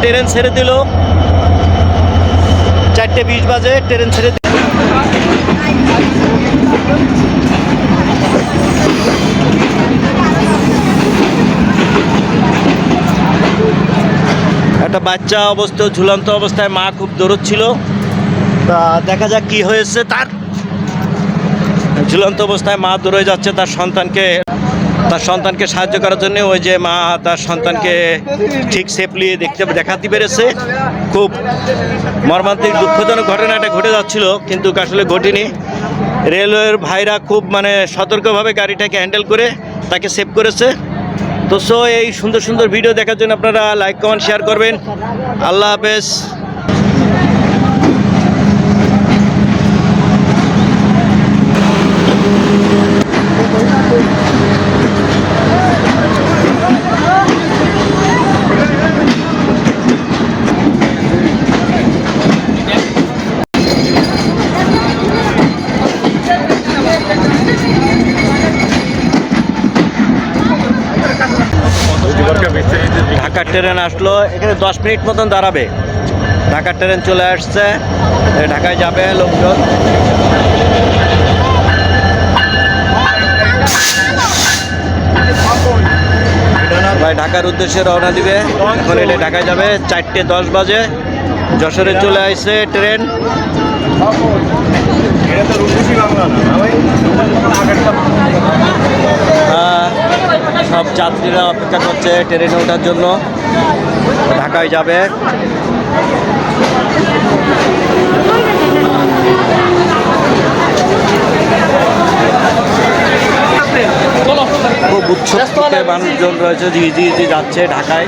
Train ছেড়ে দিল, 4:20 বাজে ট্রেন ছেড়ে দিল। একটা বাচ্চা অবস্থায়, ঝুলন্ত অবস্থায় মা খুব দৌড়চ্ছিল। তা দেখা যাক কি হয়েছে তার। ঝুলন্ত অবস্থায় মা দৌড়ে যাচ্ছে তার সন্তানকে সাহায্য করার জন্য। ওই যে মা তার সন্তানকে ঠিক সেফলি দেখাতে পেরেছে। খুব মর্মান্তিক দুঃখজনক ঘটনাটা ঘটে যাচ্ছিল, কিন্তু আসলে ঘটেনি। রেলওয়ের ভাইরা খুব সতর্কভাবে গাড়িটাকে হ্যান্ডেল করে তাকে সেভ করেছে। তো এই সুন্দর সুন্দর ভিডিও দেখার জন্য আপনারা লাইক, কমেন্ট, শেয়ার করবেন। আল্লাহ হাফেজ। ঢাকার ট্রেন আসলো, এখানে 10 মিনিট মতন দাঁড়াবে। ঢাকার ট্রেন চলে আসছে, ঢাকায় যাবে লোকজন। ভাই ঢাকার উদ্দেশ্যে রওনা দিবে, এখন এটা ঢাকায় যাবে। 4:10 বাজে যশোরে চলে আসছে ট্রেন। সব যাত্রীরা অপেক্ষা করছে ট্রেনে ওঠার জন্য, ঢাকায় যাবে। খুব উৎসুক মানুষজন রয়েছে, জি যাচ্ছে ঢাকায়।